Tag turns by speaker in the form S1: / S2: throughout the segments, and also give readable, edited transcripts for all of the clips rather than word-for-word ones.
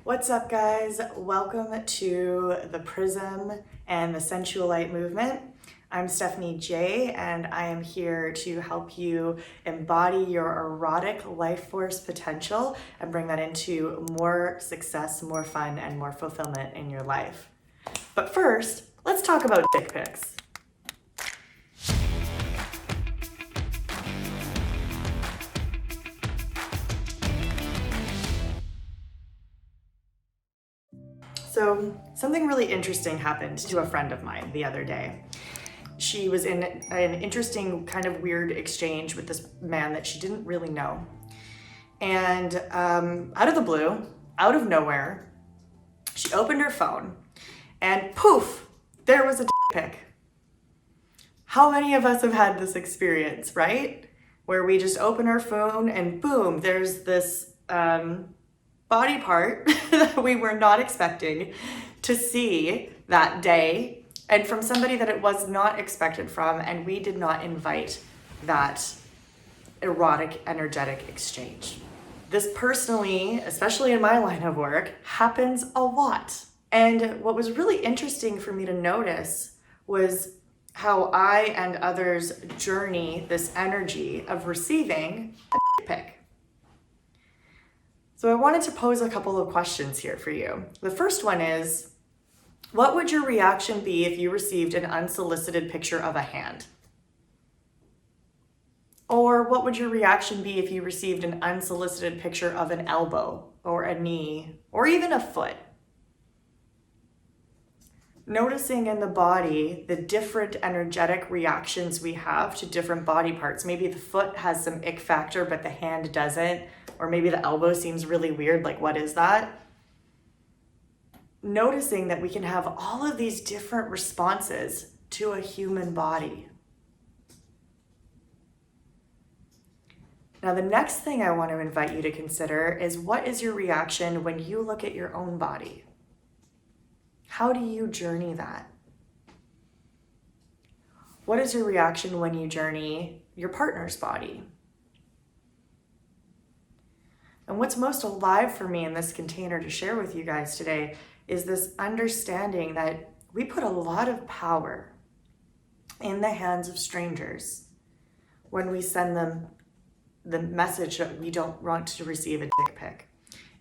S1: What's up, guys? Welcome to the Prism and the Sensualite movement. I'm Stephanie Jaie, and I am here to help you embody your erotic life force potential and bring that into more success, more fun, and more fulfillment in your life. But first, let's talk about dick pics. So something really interesting happened to a friend of mine the other day. She was in an interesting kind of weird exchange with this man that she didn't really know. And out of the blue, out of nowhere, she opened her phone and poof, there was a dick pic. How many of us have had this experience, right? Where we just open our phone and boom, there's this body part that we were not expecting to see that day, and from somebody that it was not expected from, and we did not invite that erotic, energetic exchange. This personally, especially in my line of work, happens a lot. And what was really interesting for me to notice was how I and others journey this energy of receiving a dick pic. So I wanted to pose a couple of questions here for you. The first one is, what would your reaction be if you received an unsolicited picture of a hand? Or what would your reaction be if you received an unsolicited picture of an elbow or a knee or even a foot? Noticing in the body the different energetic reactions we have to different body parts. Maybe the foot has some ick factor, but the hand doesn't. Or maybe the elbow seems really weird, like what is that? Noticing that we can have all of these different responses to a human body. Now, the next thing I want to invite you to consider is, what is your reaction when you look at your own body? How do you journey that? What is your reaction when you journey your partner's body? And what's most alive for me in this container to share with you guys today is this understanding that we put a lot of power in the hands of strangers when we send them the message that we don't want to receive a dick pic.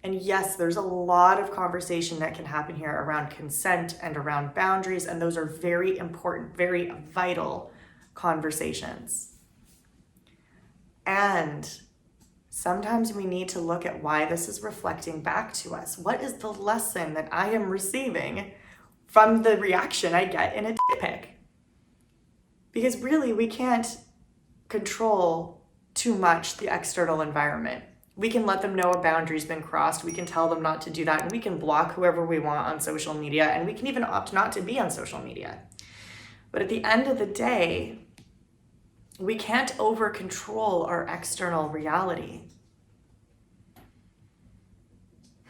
S1: And yes, there's a lot of conversation that can happen here around consent and around boundaries, and those are very important, very vital conversations. And sometimes we need to look at why this is reflecting back to us. What is the lesson that I am receiving from the reaction I get in a dick pic? Because really, we can't control too much the external environment. We can let them know a boundary's been crossed. We can tell them not to do that, and we can block whoever we want on social media, and we can even opt not to be on social media. But at the end of the day, we can't over-control our external reality.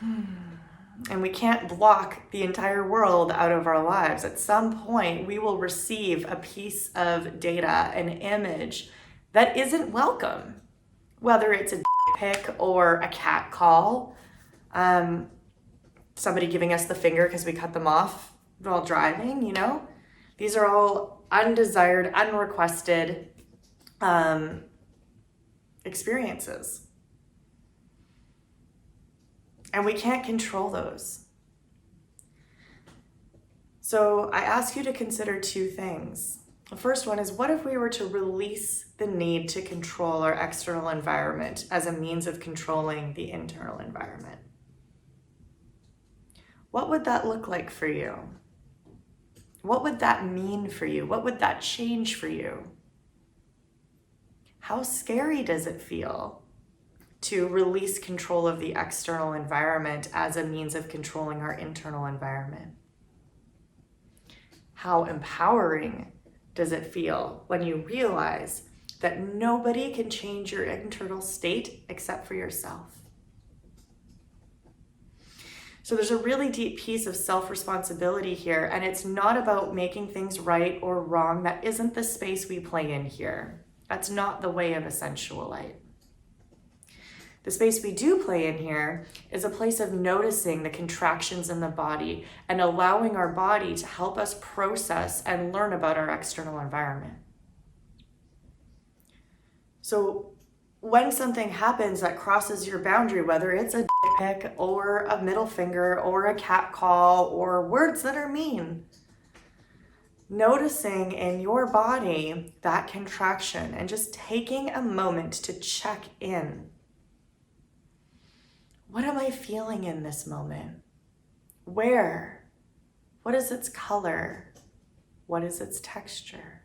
S1: And we can't block the entire world out of our lives. At some point, we will receive a piece of data, an image that isn't welcome. Whether it's a dick pic or a cat call, somebody giving us the finger because we cut them off while driving, you know? These are all undesired, unrequested experiences. And we can't control those. So I ask you to consider two things. The first one is, what if we were to release the need to control our external environment as a means of controlling the internal environment? What would that look like for you? What would that mean for you? What would that change for you? How scary does it feel to release control of the external environment as a means of controlling our internal environment? How empowering does it feel when you realize that nobody can change your internal state except for yourself? So there's a really deep piece of self-responsibility here, and it's not about making things right or wrong. That isn't the space we play in here. That's not the way of a sensualite. The space we do play in here is a place of noticing the contractions in the body and allowing our body to help us process and learn about our external environment. So when something happens that crosses your boundary, whether it's a dick pic or a middle finger or a cat call or words that are mean, noticing in your body that contraction and just taking a moment to check in. What am I feeling in this moment? Where? What is its color? What is its texture?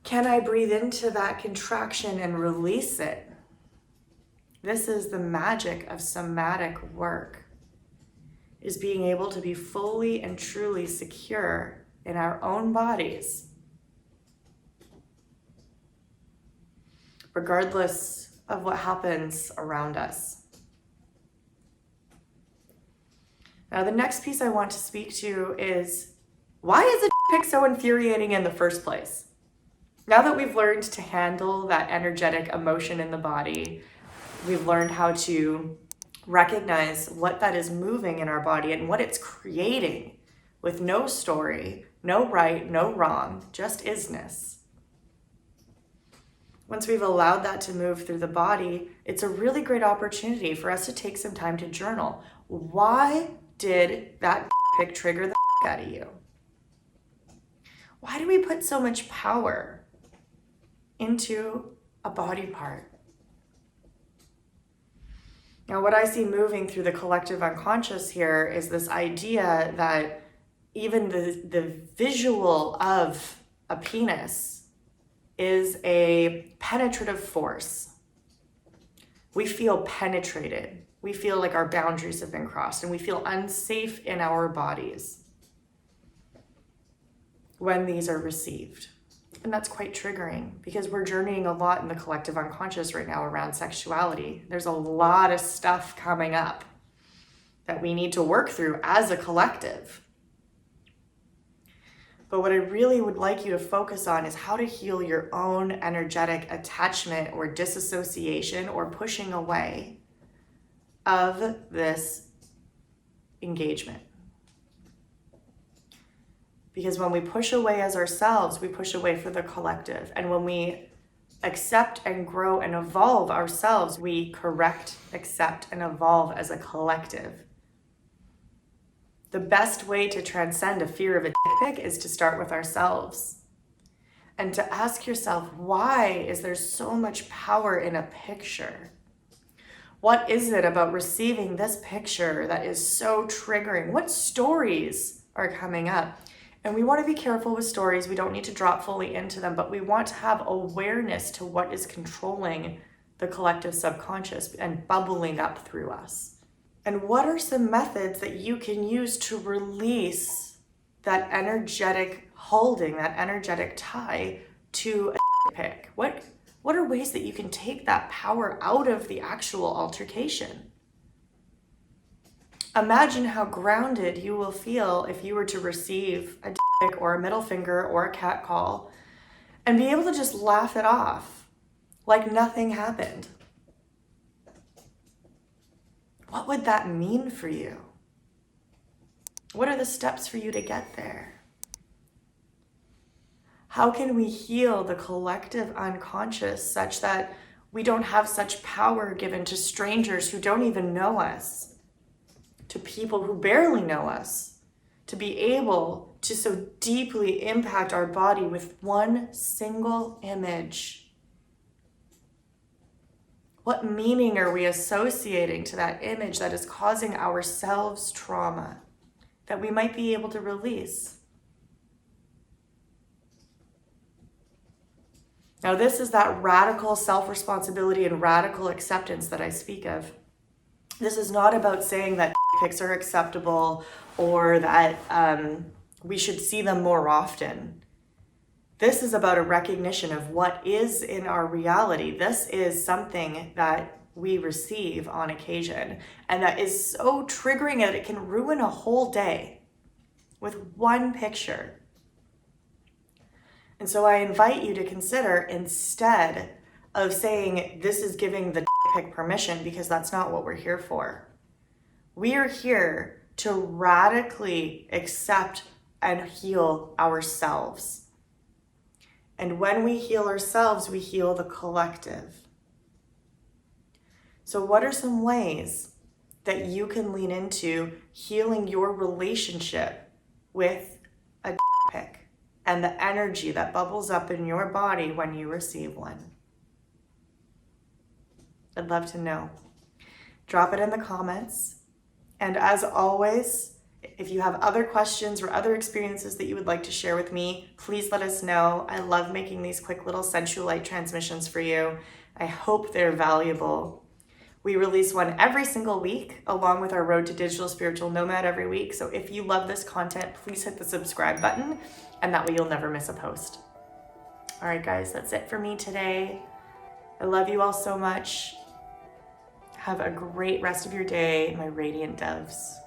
S1: Can I breathe into that contraction and release it? This is the magic of somatic work, is being able to be fully and truly secure in our own bodies, regardless of what happens around us. Now, the next piece I want to speak to is, why is a dick pic so infuriating in the first place? Now that we've learned to handle that energetic emotion in the body, we've learned how to recognize what that is moving in our body and what it's creating with no story, no right, no wrong, just isness. Once we've allowed that to move through the body, it's a really great opportunity for us to take some time to journal. Why did that pic trigger the out of you? Why do we put so much power into a body part? Now, what I see moving through the collective unconscious here is this idea that even the visual of a penis is a penetrative force. We feel penetrated. We feel like our boundaries have been crossed, and we feel unsafe in our bodies when these are received. And that's quite triggering because we're journeying a lot in the collective unconscious right now around sexuality. There's a lot of stuff coming up that we need to work through as a collective. But what I really would like you to focus on is how to heal your own energetic attachment or disassociation or pushing away of this engagement. Because when we push away as ourselves, we push away for the collective. And when we accept and grow and evolve ourselves, we correct, accept, and evolve as a collective. The best way to transcend a fear of a dick pic is to start with ourselves and to ask yourself, why is there so much power in a picture? What is it about receiving this picture that is so triggering? What stories are coming up? And we want to be careful with stories. We don't need to drop fully into them, but we want to have awareness to what is controlling the collective subconscious and bubbling up through us. And what are some methods that you can use to release that energetic holding, that energetic tie to a pic? What are ways that you can take that power out of the actual altercation? Imagine how grounded you will feel if you were to receive a dick or a middle finger or a cat call and be able to just laugh it off like nothing happened. What would that mean for you? What are the steps for you to get there? How can we heal the collective unconscious such that we don't have such power given to strangers who don't even know us, to people who barely know us, to be able to so deeply impact our body with one single image? What meaning are we associating to that image that is causing ourselves trauma that we might be able to release? Now, this is that radical self-responsibility and radical acceptance that I speak of. This is not about saying that pics are acceptable or that we should see them more often. This is about a recognition of what is in our reality. This is something that we receive on occasion and that is so triggering that it can ruin a whole day with one picture. And so I invite you to consider, instead of saying this is giving the pic permission, because that's not what we're here for. We are here to radically accept and heal ourselves. And when we heal ourselves, we heal the collective. So what are some ways that you can lean into healing your relationship with a pic and the energy that bubbles up in your body when you receive one? I'd love to know. Drop it in the comments. And as always, if you have other questions or other experiences that you would like to share with me, please let us know. I love making these quick little sensual light transmissions for you. I hope they're valuable. We release one every single week, along with our Road to Digital Spiritual Nomad every week. So if you love this content, please hit the subscribe button, and that way you'll never miss a post. All right, guys, that's it for me today. I love you all so much. Have a great rest of your day, my radiant doves.